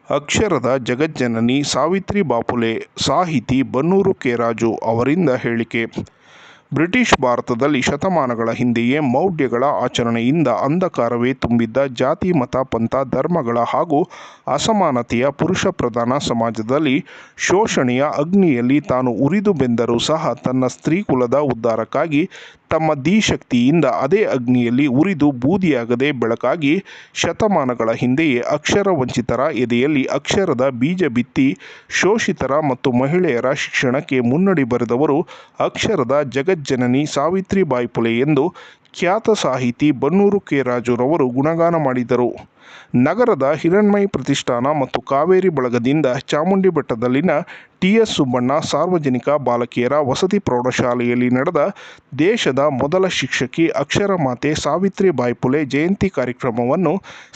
ಅಕ್ಷರದ ಜಗಜ್ಜನನಿ ಸಾವಿತ್ರಿ ಬಾಪುಲೆ. ಸಾಹಿತಿ ಬನ್ನೂರು ಕೆ. ರಾಜು ಅವರಿಂದ ಹೇಳಿಕೆ. ಬ್ರಿಟಿಷ್ ಭಾರತದಲ್ಲಿ ಶತಮಾನಗಳ ಹಿಂದೆಯೇ ಮೌಢ್ಯಗಳ ಆಚರಣೆಯಿಂದ ಅಂಧಕಾರವೇ ತುಂಬಿದ್ದ ಜಾತಿ, ಮತ, ಪಂಥ, ಧರ್ಮಗಳ ಹಾಗೂ ಅಸಮಾನತೆಯ ಪುರುಷ ಪ್ರಧಾನ ಸಮಾಜದಲ್ಲಿ ಶೋಷಣೆಯ ಅಗ್ನಿಯಲ್ಲಿ ತಾನು ಉರಿದು ಬೆಂದರೂ ಸಹ ತನ್ನ ಸ್ತ್ರೀಕುಲದ ಉದ್ಧಾರಕ್ಕಾಗಿ ತಮ್ಮ ಧೀಶಕ್ತಿಯಿಂದ ಅದೇ ಅಗ್ನಿಯಲ್ಲಿ ಉರಿದು ಬೂದಿಯಾಗದೆ ಬೆಳಕಾಗಿ ಶತಮಾನಗಳ ಹಿಂದೆಯೇ ಅಕ್ಷರ ವಂಚಿತರ ಎದೆಯಲ್ಲಿ ಅಕ್ಷರದ ಬೀಜ ಬಿತ್ತಿ ಶೋಷಿತರ ಮತ್ತು ಮಹಿಳೆಯರ ಶಿಕ್ಷಣಕ್ಕೆ ಮುನ್ನುಡಿ ಬರೆದವರು ಅಕ್ಷರದ ಜಗಜ್ಜನನಿ ಸಾವಿತ್ರಿಬಾಯಿ ಫುಲೆ ಎಂದು ಖ್ಯಾತ ಸಾಹಿತಿ ಬನ್ನೂರು ಕೆ. ರಾಜುರವರು ಗುಣಗಾನ ಮಾಡಿದರು. ನಗರದ ಹಿರಣ್ಮಯಿ ಪ್ರತಿಷ್ಠಾನ ಮತ್ತು ಕಾವೇರಿ ಬಳಗದಿಂದ ಚಾಮುಂಡಿ ಬೆಟ್ಟದಲ್ಲಿನ ಟಿ.ಎಸ್. ಸುಬ್ಬಣ್ಣ ಸಾರ್ವಜನಿಕ ಬಾಲಕಿಯರ ವಸತಿ ಪ್ರೌಢಶಾಲೆಯಲ್ಲಿ ನಡೆದ ದೇಶದ ಮೊದಲ ಶಿಕ್ಷಕಿ ಅಕ್ಷರ ಮಾತೆ ಸಾವಿತ್ರಿಬಾಯಿ ಫುಲೆ ಜಯಂತಿ ಕಾರ್ಯಕ್ರಮವನ್ನು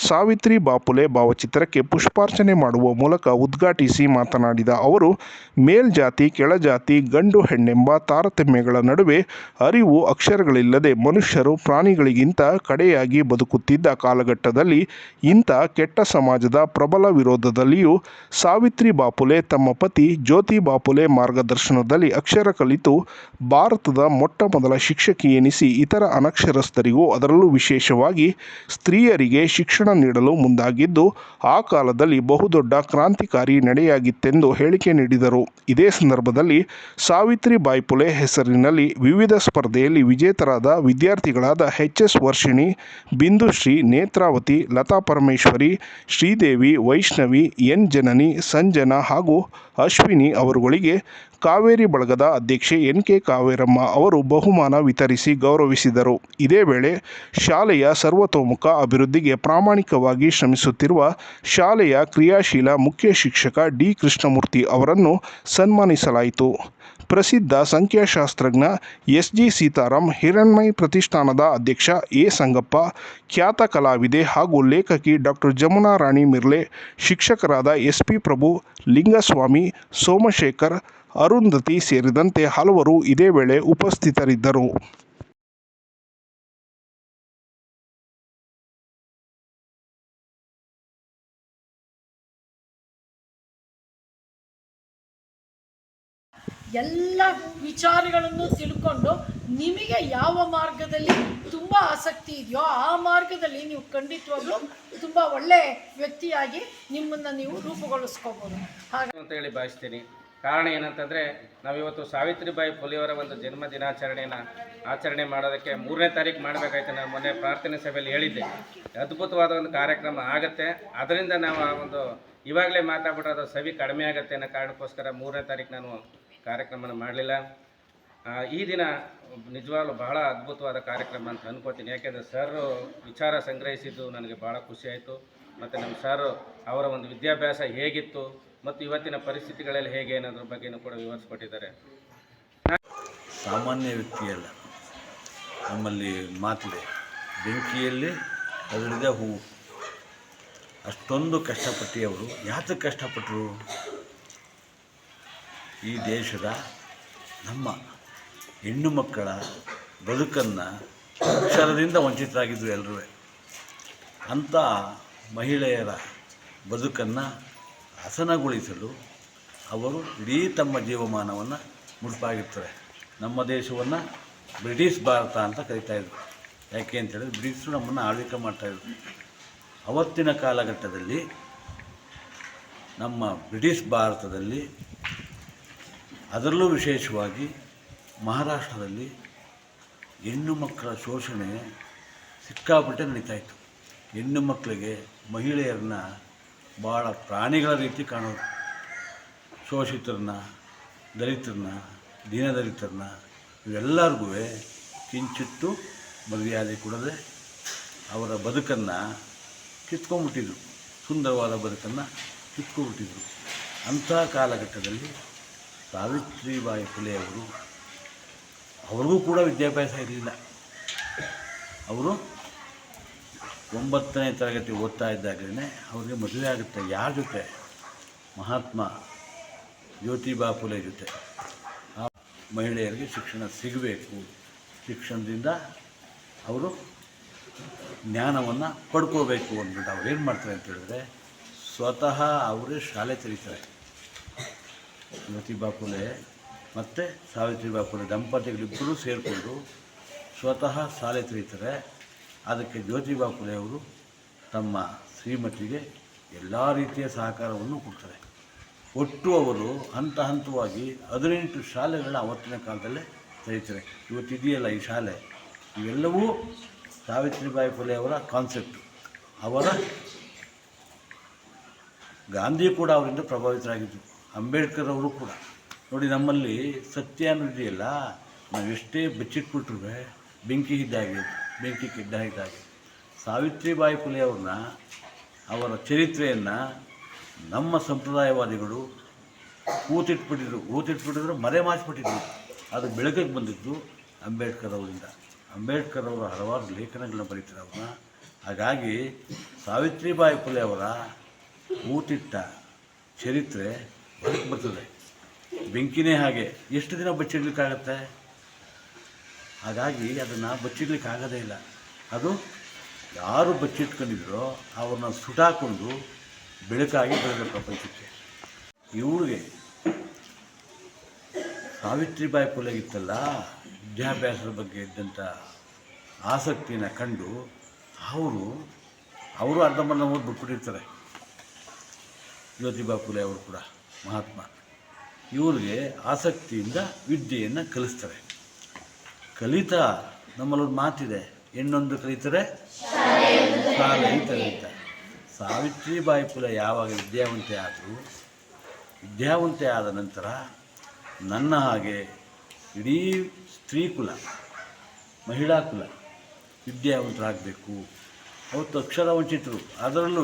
ಸಾವಿತ್ರಿ ಬಾಪುಲೆ ಭಾವಚಿತ್ರಕ್ಕೆ ಪುಷ್ಪಾರ್ಚನೆ ಮಾಡುವ ಮೂಲಕ ಉದ್ಘಾಟಿಸಿ ಮಾತನಾಡಿದ ಅವರು, ಮೇಲ್ಜಾತಿ ಕೆಳಜಾತಿ ಗಂಡು ಹೆಣ್ಣೆಂಬ ತಾರತಮ್ಯಗಳ ನಡುವೆ ಅರಿವು ಅಕ್ಷರಗಳಿಲ್ಲದೆ ಮನುಷ್ಯರು ಪ್ರಾಣಿಗಳಿಗಿಂತ ಕಡೆಯಾಗಿ ಬದುಕುತ್ತಿದ್ದ ಕಾಲಘಟ್ಟದಲ್ಲಿ ಇಂಥ ಕೆಟ್ಟ ಸಮಾಜದ ಪ್ರಬಲ ವಿರೋಧದಲ್ಲಿಯೂ ಸಾವಿತ್ರಿ ಬಾಪುಲೆ ತಮ್ಮ ಪತಿ ಜ್ಯೋತಿಬಾ ಫುಲೆ ಮಾರ್ಗದರ್ಶನದಲ್ಲಿ ಅಕ್ಷರ ಕಲಿತು ಭಾರತದ ಮೊಟ್ಟ ಮೊದಲ ಶಿಕ್ಷಕಿ ಎನಿಸಿ ಇತರ ಅನಕ್ಷರಸ್ಥರಿಗೂ ಅದರಲ್ಲೂ ವಿಶೇಷವಾಗಿ ಸ್ತ್ರೀಯರಿಗೆ ಶಿಕ್ಷಣ ನೀಡಲು ಮುಂದಾಗಿದ್ದು ಆ ಕಾಲದಲ್ಲಿ ಬಹುದೊಡ್ಡ ಕ್ರಾಂತಿಕಾರಿ ನಡೆಯಾಗಿತ್ತೆಂದು ಹೇಳಿಕೆ ನೀಡಿದರು. ಇದೇ ಸಂದರ್ಭದಲ್ಲಿ ಸಾವಿತ್ರಿಬಾಯಿ ಫುಲೆ ಹೆಸರಿನಲ್ಲಿ ವಿವಿಧ ಸ್ಪರ್ಧೆಯಲ್ಲಿ ವಿಜೇತರಾದ ವಿದ್ಯಾರ್ಥಿಗಳಾದ ಎಚ್.ಎಸ್. ವರ್ಷಿಣಿ, ಬಿಂದುಶ್ರೀ, ನೇತ್ರಾವತಿ, ಲತಾ ಪರಮೇಶ್ವರಿ, ಶ್ರೀದೇವಿ, ವೈಷ್ಣವಿ, ಎನ್. ಜನನಿ, ಸಂಜನಾ ಹಾಗೂ ಅಶ್ವಿನಿ ಅವರುಗಳಿಗೆ ಕಾವೇರಿ ಬಳಗದ ಅಧ್ಯಕ್ಷೆ ಎನ್. ಕೆ. ಕಾವೇರಮ್ಮ ಅವರು ಬಹುಮಾನ ವಿತರಿಸಿ ಗೌರವಿಸಿದರು. ಇದೇ ವೇಳೆ ಶಾಲೆಯ ಸರ್ವತೋಮುಖ ಅಭಿವೃದ್ಧಿಗೆ ಪ್ರಾಮಾಣಿಕವಾಗಿ ಶ್ರಮಿಸುತ್ತಿರುವ ಶಾಲೆಯ ಕ್ರಿಯಾಶೀಲ ಮುಖ್ಯ ಶಿಕ್ಷಕ ಡಿ. ಕೃಷ್ಣಮೂರ್ತಿ ಅವರನ್ನು ಸನ್ಮಾನಿಸಲಾಯಿತು. ಪ್ರಸಿದ್ಧ ಸಂಖ್ಯಾಶಾಸ್ತ್ರಜ್ಞ ಎಸ್. ಜಿ. ಸೀತಾರಾಂ, ಹಿರಣ್ಮಯಿ ಪ್ರತಿಷ್ಠಾನದ ಅಧ್ಯಕ್ಷ ಎ. ಸಂಗಪ್ಪ, ಖ್ಯಾತ ಕಲಾವಿದೆ ಹಾಗೂ ಲೇಖಕಿ ಡಾ. ಜಮುನಾ ರಾಣಿ ಮಿರ್ಲೆ, ಶಿಕ್ಷಕರಾದ ಎಸ್. ಪಿ. ಪ್ರಭು, ಲಿಂಗಸ್ವಾಮಿ, ಸೋಮಶೇಖರ್, ಅರುಂಧತಿ ಸೇರಿದಂತೆ ಹಲವರು ಇದೇ ವೇಳೆ ಉಪಸ್ಥಿತರಿದ್ದರು. ಎಲ್ಲ ವಿಚಾರಗಳನ್ನು ತಿಳ್ಕೊಂಡು ನಿಮಗೆ ಯಾವ ಮಾರ್ಗದಲ್ಲಿ ತುಂಬ ಆಸಕ್ತಿ ಇದೆಯೋ ಆ ಮಾರ್ಗದಲ್ಲಿ ನೀವು ಖಂಡಿತವಾಗ್ಲೂ ತುಂಬ ಒಳ್ಳೆಯ ವ್ಯಕ್ತಿಯಾಗಿ ನಿಮ್ಮನ್ನು ನೀವು ರೂಪುಗೊಳಿಸ್ಕೋಬೋದು ಹಾಗೆ ಅಂತ ಹೇಳಿ ಭಾವಿಸ್ತೀನಿ. ಕಾರಣ ಏನಂತಂದರೆ ನಾವಿವತ್ತು ಸಾವಿತ್ರಿಬಾಯಿ ಫುಲೆಯವರ ಒಂದು ಜನ್ಮ ದಿನಾಚರಣೆಯನ್ನು ಆಚರಣೆ ಮಾಡೋದಕ್ಕೆ 3ನೇ ತಾರೀಕು ಮಾಡಬೇಕಾಯ್ತು. ನಾನು ಮೊನ್ನೆ ಪ್ರಾರ್ಥನೆ ಸಭೆಯಲ್ಲಿ ಹೇಳಿದ್ದೆ, ಅದ್ಭುತವಾದ ಒಂದು ಕಾರ್ಯಕ್ರಮ ಆಗುತ್ತೆ. ಅದರಿಂದ ನಾವು ಆ ಒಂದು ಇವಾಗಲೇ ಮಾತಾಡ್ಬಿಟ್ಟು ಸವಿ ಕಡಿಮೆ ಆಗುತ್ತೆ ಅನ್ನೋ ಕಾರಣಕ್ಕೋಸ್ಕರ 3ನೇ ತಾರೀಕು ನಾನು ಕಾರ್ಯಕ್ರಮನ ಮಾಡಲಿಲ್ಲ. ಈ ದಿನ ನಿಜವಾಗ್ಲೂ ಬಹಳ ಅದ್ಭುತವಾದ ಕಾರ್ಯಕ್ರಮ ಅಂತ ಅನ್ಕೋತೀನಿ. ಯಾಕೆಂದರೆ ಸರ್ ವಿಚಾರ ಸಂಗ್ರಹಿಸಿದ್ದು ನನಗೆ ಭಾಳ ಖುಷಿಯಾಯಿತು. ಮತ್ತು ನಮ್ಮ ಸರ್ ಅವರ ಒಂದು ವಿದ್ಯಾಭ್ಯಾಸ ಹೇಗಿತ್ತು ಮತ್ತು ಇವತ್ತಿನ ಪರಿಸ್ಥಿತಿಗಳಲ್ಲಿ ಹೇಗೆ ಅನ್ನೋದ್ರ ಬಗ್ಗೆನೂ ಕೂಡ ವಿವರಿಸ್ಕೊಟ್ಟಿದ್ದಾರೆ. ಸಾಮಾನ್ಯ ವ್ಯಕ್ತಿಯಲ್ಲ, ನಮ್ಮಲ್ಲಿ ಮಾತಿದೆ, ಬೆಂಕಿಯಲ್ಲಿ ಅರಳಿದ ಹೂವು. ಅಷ್ಟೊಂದು ಕಷ್ಟಪಟ್ಟಿಯವರು ಯಾತಕ್ಕೆ ಕಷ್ಟಪಟ್ಟರು? ಈ ದೇಶದ ನಮ್ಮ ಹೆಣ್ಣು ಮಕ್ಕಳ ಬದುಕನ್ನು ಅಕ್ಷರದಿಂದ ವಂಚಿತರಾಗಿದ್ದರು ಎಲ್ಲರೂ. ಅಂಥ ಮಹಿಳೆಯರ ಬದುಕನ್ನು ಹಸನಗೊಳಿಸಲು ಅವರು ಇಡೀ ತಮ್ಮ ಜೀವಮಾನವನ್ನು ಮುಡುಪಾಗಿರ್ತಾರೆ. ನಮ್ಮ ದೇಶವನ್ನು ಬ್ರಿಟಿಷ್ ಭಾರತ ಅಂತ ಕರೀತಾಯಿದ್ರು. ಯಾಕೆ ಅಂತೇಳಿದ್ರೆ ಬ್ರಿಟಿಷರು ನಮ್ಮನ್ನು ಆಳ್ವಿಕೆ ಮಾಡ್ತಾಯಿದ್ರು. ಅವತ್ತಿನ ಕಾಲಘಟ್ಟದಲ್ಲಿ ನಮ್ಮ ಬ್ರಿಟಿಷ್ ಭಾರತದಲ್ಲಿ, ಅದರಲ್ಲೂ ವಿಶೇಷವಾಗಿ ಮಹಾರಾಷ್ಟ್ರದಲ್ಲಿ ಹೆಣ್ಣು ಮಕ್ಕಳ ಶೋಷಣೆ ಸಿಕ್ಕಾಪಟ್ಟೆ ನಡೀತಾಯಿತ್ತು. ಹೆಣ್ಣು ಮಕ್ಕಳಿಗೆ ಮಹಿಳೆಯರನ್ನ ಭಾಳ ಪ್ರಾಣಿಗಳ ರೀತಿ ಕಾಣೋದು. ಶೋಷಿತರನ್ನ, ದಲಿತರನ್ನ, ದೀನದಲಿತರನ್ನ ಇವೆಲ್ಲರಿಗೂ ಕಿಂಚಿತ್ತು ಮರ್ಯಾದೆ ಕೊಡದೆ ಅವರ ಬದುಕನ್ನು ಕಿತ್ಕೊಂಡ್ಬಿಟ್ಟಿದ್ರು. ಸುಂದರವಾದ ಬದುಕನ್ನು ಕಿತ್ಕೊಂಡ್ಬಿಟ್ಟಿದ್ರು. ಅಂಥ ಕಾಲಘಟ್ಟದಲ್ಲಿ ಸಾವಿತ್ರಿಬಾಯಿ ಫುಲೆಯವರು, ಅವ್ರಿಗೂ ಕೂಡ ವಿದ್ಯಾಭ್ಯಾಸ ಇರಲಿಲ್ಲ. ಅವರು 9ನೇ ತರಗತಿ ಓದ್ತಾ ಇದ್ದಾಗಲೇ ಅವ್ರಿಗೆ ಮದುವೆ ಆಗುತ್ತೆ. ಯಾರ ಜೊತೆ? ಮಹಾತ್ಮ ಜ್ಯೋತಿಬಾ ಫುಲೆ ಜೊತೆ. ಆ ಮಹಿಳೆಯರಿಗೆ ಶಿಕ್ಷಣ ಸಿಗಬೇಕು, ಶಿಕ್ಷಣದಿಂದ ಅವರು ಜ್ಞಾನವನ್ನು ಪಡ್ಕೋಬೇಕು ಅಂದ್ಬಿಟ್ಟು ಅವ್ರು ಏನು ಮಾಡ್ತಾರೆ ಅಂತ ಹೇಳಿದ್ರೆ, ಸ್ವತಃ ಅವರೇ ಶಾಲೆ ತೆರೀತಾರೆ. ಜ್ಯೋತಿಬಾ ಫುಲೆ ಮತ್ತು ಸಾವಿತ್ರಿಬಾಯಿ ಫುಲೆ ದಂಪತಿಗಳಿಬ್ಬರೂ ಸೇರಿಕೊಂಡು ಸ್ವತಃ ಶಾಲೆ ತೆರೀತಾರೆ. ಅದಕ್ಕೆ ಜ್ಯೋತಿಬಾ ಫುಲೆ ಅವರು ತಮ್ಮ ಶ್ರೀಮತಿಗೆ ಎಲ್ಲ ರೀತಿಯ ಸಹಕಾರವನ್ನು ಕೊಡ್ತಾರೆ. ಒಟ್ಟು ಅವರು ಹಂತ ಹಂತವಾಗಿ 18 ಶಾಲೆಗಳನ್ನ ಅವತ್ತಿನ ಕಾಲದಲ್ಲೇ ತೆರೀತಾರೆ. ಇವತ್ತಿದೆಯಲ್ಲ ಈ ಶಾಲೆ, ಇವೆಲ್ಲವೂ ಸಾವಿತ್ರಿಬಾಯಿ ಫುಲೆ ಅವರ ಕಾನ್ಸೆಪ್ಟು. ಅವರ ಗಾಂಧಿ ಕೂಡ ಅವರಿಂದ ಪ್ರಭಾವಿತರಾಗಿದ್ದರು, ಅಂಬೇಡ್ಕರ್ ಅವರು ಕೂಡ. ನೋಡಿ, ನಮ್ಮಲ್ಲಿ ಸತ್ಯ ಅನ್ನೋದಿದೆಯಲ್ಲ, ನಾವು ಎಷ್ಟೇ ಬಚ್ಚಿಟ್ಬಿಟ್ರೂ ಬೆಂಕಿ ಇದ್ದಾಗೆ, ಬೆಂಕಿ ಇದ್ದಾಗೆ. ಸಾವಿತ್ರಿಬಾಯಿ ಫುಲೆ ಅವ್ರನ್ನ, ಅವರ ಚರಿತ್ರೆಯನ್ನು ನಮ್ಮ ಸಂಪ್ರದಾಯವಾದಿಗಳು ಊತಿಟ್ಬಿಟ್ಟಿದ್ರು, ಮರೆಮಾಚಿಬಿಟ್ಟಿದ್ರು. ಅದು ಬೆಳಕಿಗೆ ಬಂದಿದ್ದು ಅಂಬೇಡ್ಕರ್ ಅವರಿಂದ. ಅಂಬೇಡ್ಕರ್ ಅವರು ಹಲವಾರು ಲೇಖನಗಳನ್ನ ಬರೀತಾರೆ ಅವ್ರನ್ನ. ಹಾಗಾಗಿ ಸಾವಿತ್ರಿಬಾಯಿ ಫುಲೆ ಅವರ ಊತಿಟ್ಟ ಚರಿತ್ರೆ ಹೊರಗೆ ಬರ್ತದೆ. ಬೆಂಕಿನೇ ಹಾಗೆ, ಎಷ್ಟು ದಿನ ಬಚ್ಚಿಡ್ಲಿಕ್ಕಾಗತ್ತೆ? ಹಾಗಾಗಿ ಅದನ್ನು ಬಚ್ಚಿಡ್ಲಿಕ್ಕಾಗೋದೇ ಇಲ್ಲ. ಅದು ಯಾರು ಬಚ್ಚಿಟ್ಕೊಂಡಿದ್ರೋ ಅವ್ರನ್ನ ಸುಟಾಕೊಂಡು ಬೆಳಕಾಗಿ ಬರಬೇಕು ಪ್ರಪಂಚಕ್ಕೆ. ಇವಳಿಗೆ ಸಾವಿತ್ರಿಬಾಯಿ ಫುಲೆಗಿತ್ತಲ್ಲ, ವಿದ್ಯಾಭ್ಯಾಸದ ಬಗ್ಗೆ ಇದ್ದಂಥ ಆಸಕ್ತಿನ ಕಂಡು ಅವರು ಅರ್ಧಂಬರ್ಧ ಓದಿ ಬಿಟ್ಬಿಟ್ಟಿರ್ತಾರೆ. ಜ್ಯೋತಿಬಾ ಫುಲೆ ಅವರು ಕೂಡ ಮಹಾತ್ಮ. ಇವ್ರಿಗೆ ಆಸಕ್ತಿಯಿಂದ ವಿದ್ಯೆಯನ್ನು ಕಲಿಸ್ತಾರೆ. ಕಲಿತಾ ನಮ್ಮಲ್ಲೊಂದು ಮಾತಿದೆ, ಹೆಣ್ಣೊಂದು ಕಲಿತರೆ ಶಾಲೆ ಕಲಿತಾರೆ. ಸಾವಿತ್ರಿಬಾಯಿ ಫುಲೆ ಯಾವಾಗ ವಿದ್ಯಾವಂತೆ ಆದ ನಂತರ ನನ್ನ ಹಾಗೆ ಇಡೀ ಸ್ತ್ರೀ ಕುಲ, ಮಹಿಳಾ ಕುಲ ವಿದ್ಯಾವಂತರಾಗಬೇಕು. ಅವತ್ತು ಅಕ್ಷರ ವಂಚಿತರು, ಅದರಲ್ಲೂ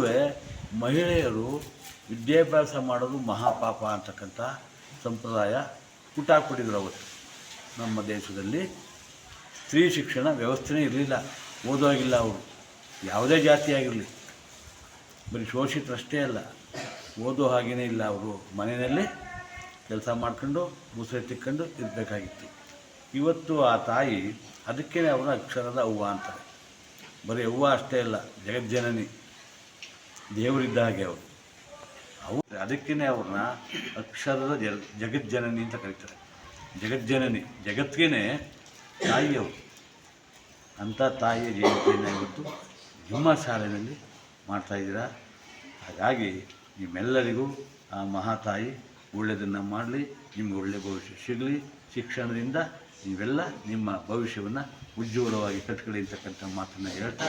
ಮಹಿಳೆಯರು ವಿದ್ಯಾಭ್ಯಾಸ ಮಾಡೋದು ಮಹಾಪಾಪ ಅಂತಕ್ಕಂಥ ಸಂಪ್ರದಾಯ ಹುಟ್ಟಾಕ್ಬಿಟ್ಟಿದ್ರು. ಅವತ್ತು ನಮ್ಮ ದೇಶದಲ್ಲಿ ಸ್ತ್ರೀ ಶಿಕ್ಷಣ ವ್ಯವಸ್ಥೆನೇ ಇರಲಿಲ್ಲ. ಓದೋಗಿಲ್ಲ ಅವರು, ಯಾವುದೇ ಜಾತಿಯಾಗಿರಲಿ. ಬರೀ ಶೋಷಿತರಷ್ಟೇ ಅಲ್ಲ, ಓದೋ ಹಾಗೇ ಇಲ್ಲ. ಅವರು ಮನೆಯಲ್ಲಿ ಕೆಲಸ ಮಾಡ್ಕೊಂಡು ಮುಸುರೆ ತಿಕ್ಕೊಂಡು ಇರಬೇಕಾಗಿತ್ತು. ಇವತ್ತು ಆ ತಾಯಿ, ಅದಕ್ಕೇ ಅವರ ಅಕ್ಷರದ ಅವ್ವ ಅಂತಾರೆ. ಬರೀ ಅವ್ವ ಅಷ್ಟೇ ಅಲ್ಲ, ಜಗಜ್ಜನನಿ, ದೇವರಿದ್ದ ಹಾಗೆ ಅವರು. ಅದಕ್ಕೇ ಅವ್ರನ್ನ ಅಕ್ಷರದ ಜಗಜ್ಜನನಿ ಅಂತ ಕರೀತಾರೆ. ಜಗಜ್ಜನನಿ, ಜಗತ್ತಿಗೆ ತಾಯಿಯವರು. ಅಂಥ ತಾಯಿಯ ಜಯಂತಿಯನ್ನು ಇವತ್ತು ನಿಮ್ಮ ಶಾಲೆಯಲ್ಲಿ ಮಾಡ್ತಾಯಿದ್ದೀರಾ. ಹಾಗಾಗಿ ನಿಮ್ಮೆಲ್ಲರಿಗೂ ಆ ಮಹಾತಾಯಿ ಒಳ್ಳೆಯದನ್ನು ಮಾಡಲಿ, ನಿಮಗೆ ಒಳ್ಳೆಯ ಭವಿಷ್ಯ ಸಿಗಲಿ. ಶಿಕ್ಷಣದಿಂದ ನೀವೆಲ್ಲ ನಿಮ್ಮ ಭವಿಷ್ಯವನ್ನು ಉಜ್ವಲವಾಗಿ ಕಟ್ಕೊಳ್ಳಿ ಅಂತಕ್ಕಂಥ ಮಾತನ್ನು ಹೇಳ್ತಾ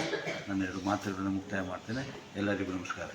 ನನ್ನ ಎರಡು ಮಾತುಗಳನ್ನು ಮುಕ್ತಾಯ ಮಾಡ್ತೇನೆ. ಎಲ್ಲರಿಗೂ ನಮಸ್ಕಾರ.